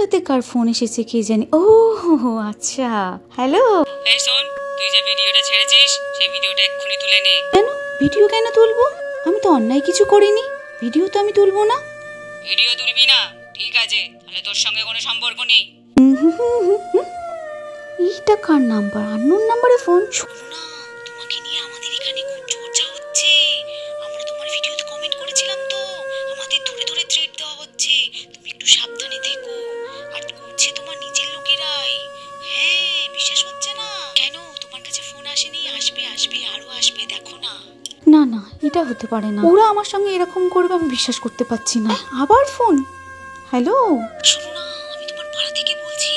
রাতে কার ফোন এসেছে কে জানি। ও আচ্ছা, হ্যালো। এই শোন, তুই যে ভিডিওটা ছেড়েছিস সেই ভিডিওটা এক্ষুনি তুলে নে। কেন ভিডিও কেন তুলবো? আমি তো অন্যায় কিছু করিনি, ভিডিও তো আমি তুলবো না। ভিডিও তুলবি না? ঠিক আছে, তাহলে তোর সঙ্গে কোনো সম্পর্ক নেই। এইটা কার নাম্বার? আননোন নাম্বারে ফোন। শোনো না, তোমাকে নিয়ে আমাদের এখানে খুব চর্চা হচ্ছে। আমরা তোমার ভিডিওতে কমেন্ট করেছিলাম তো, আমাদের ধরে ধরে থ্রেট দেওয়া হচ্ছে। তুমি একটু সাবধানে থেকো। আর করছে তোমার নিজের লোকেরাই। হ্যাঁ, বিশ্বাস হচ্ছে না কেন? তোমার কাছে ফোন আসেনি? আসবে আসবে, আরো আসবে, দেখো না। না না, এটা হতে পারে না। ওরা আমার সঙ্গে এরকম করবে আমি বিশ্বাস করতে পারছি না। আবার ফোন। হ্যালো, শোনো না, আমি তোমার পাড়া থেকে বলছি।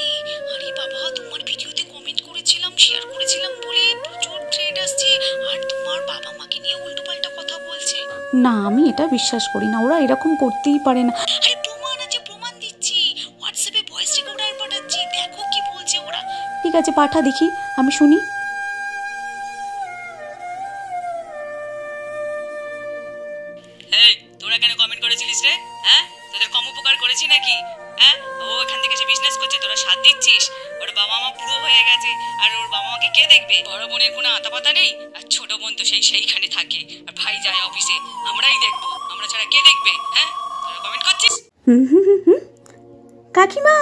আরে বাবা, তোমার ভিডিওতে কমেন্ট করেছিলাম, শেয়ার করেছিলাম বলে প্রচুর থ্রেড আসছে। আর তোমার বাবা মাকে নিয়ে উল্টোপাল্টা কথা বলছে। না আমি এটা বিশ্বাস করি না, ওরা এরকম করতেই পারে না। আরে প্রমাণ আছে, প্রমাণ দিচ্ছি। হোয়াটসঅ্যাপে ভয়েস রেকর্ডার পাঠাচ্ছি, দেখো কি বলছে ওরা। ঠিক আছে পাঠা, দেখি, আমি শুনি। এই, তোরা কেন কমেন্ট করেছিলিস রে? হ্যাঁ, তোদের কম উপকার করেছি নাকি? হ্যাঁ, ও এখান থেকে এসে বিজনেস করছে, তোরা সাথ দিচ্ছিস। ওর বাবা মা বুড়ো হয়ে গেছে, আর ওর বাবা মাকে কে দেখবে? বড় বোনের কোনো আতাপাতা নেই, আর ছোট বোন তো সেইখানে থাকে, আর ভাই যায় অফিসে। আমরাই দেখবো, আমরা ছাড়া কে দেখবে? হ্যাঁ, তোরা কমেন্ট করছিস। কাকিমা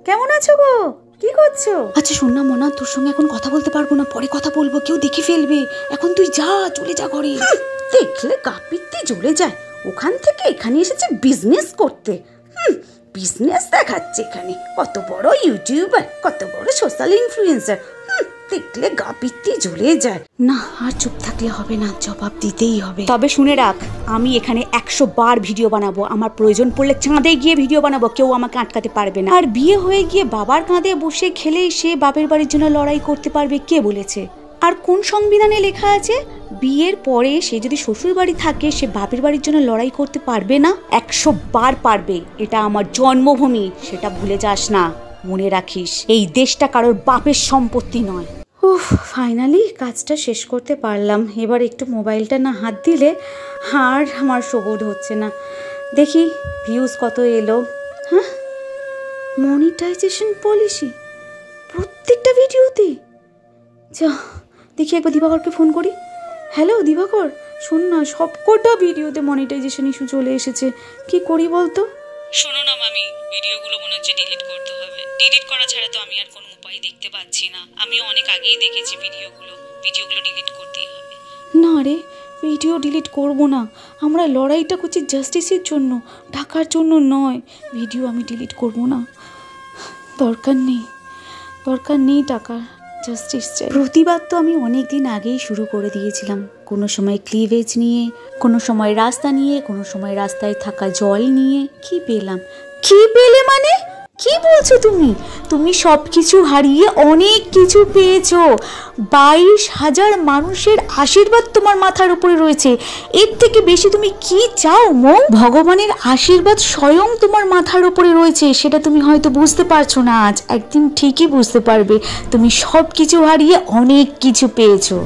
কেমন আছো গো? কি করছো? আচ্ছা শোন না মনা, তোর সঙ্গে এখন কথা বলতে পারবো না, পরে কথা বলবো, কেউ দেখে ফেলবে। এখন তুই যা, চলে যা ঘরে। দেখলে গা পিত্তি জ্বলে যায়, ওখান থেকে এখানে এসেছে বিজনেস করতে। বিজনেস দেখাচ্ছে এখানে, কত বড় ইউটিউবার, কত বড় সোশ্যাল ইনফ্লুয়েন্সার। দেখলে গা পিত্তি জ্বলে যায়। না আর চুপ থাকলে হবে না, জবাব দিতেই হবে। তবে শুনে রাখ, আমি এখানে 100 বার ভিডিও বানাবো, আমার প্রয়োজন পড়লে চাঁদে গিয়ে ভিডিও বানাবো, কেউ আমাকে আটকাতে পারবে না। আর বিয়ে হয়ে গিয়ে বাবার কাঁধে বসে খেলে সে বাপের বাড়ির জন্য লড়াই করতে পারবে, কে বলেছে? আর কোন সংবিধানে লেখা আছে বিয়ের পরে সে যদি শ্বশুর বাড়ি থাকে সে বাপের বাড়ির জন্য লড়াই করতে পারবে না? 100 বার পারবে, এটা আমার জন্মভূমি, সেটা ভুলে যাস না। মনে রাখিস, এই দেশটা কারোর বাপের সম্পত্তি নয়। উফ, ফাইনালি কাজটা শেষ করতে পারলাম। এবার একটু মোবাইলটা না হাত দিলে আর আমার সবোধ হচ্ছে না। দেখি ভিউজ কত এলো। হ্যাঁ, মনিটাইজেশন পলিসি প্রত্যেকটা ভিডিওতে। যা দেখি, একবার দিবাকরকে ফোন করি। হ্যালো দিবাকর, শোন না, সবকটা ভিডিওতে মনিটাইজেশন ইস্যু চলে এসেছে, কি করি বলতো? শোনো না মামি, ভিডিওগুলো মনে হচ্ছে ডিলিট করতে হবে। ডিলিট করা ছাড়া তো আমি আর কোনো উপায় দেখতে পাচ্ছি না। আমি অনেক আগেই দেখেছি ভিডিওগুলো ডিলিট করতেই হবে। না রে, ভিডিও ডিলিট করব না, আমরা লড়াইটা করছি জাস্টিসের জন্য, টাকার জন্য নয়। ভিডিও আমি ডিলিট করব না, দরকার নেই টাকা, জাস্টিস চাই। প্রতিবাদ তো আমি অনেক দিন আগেই শুরু করে দিয়েছিলাম, কোনো সময় ক্লিভেজ নিয়ে, কোনো সময় রাস্তা নিয়ে, কোনো সময় রাস্তায় থাকা জল নিয়ে। কি পেলে মানে কি বলছো তুমি? তুমি সব কিছু হারিয়ে অনেক কিছু পেয়েছো। 22,000 মানুষের আশীর্বাদ তোমার মাথার উপরে রয়েছে, এর থেকে বেশি তুমি কি চাও মো? ভগবানের আশীর্বাদ স্বয়ং তোমার মাথার উপরে রয়েছে, সেটা তুমি হয়তো বুঝতে পারছো না, আজ একদিন ঠিকই বুঝতে পারবে। তুমি সব কিছু হারিয়ে অনেক কিছু পেয়েছো।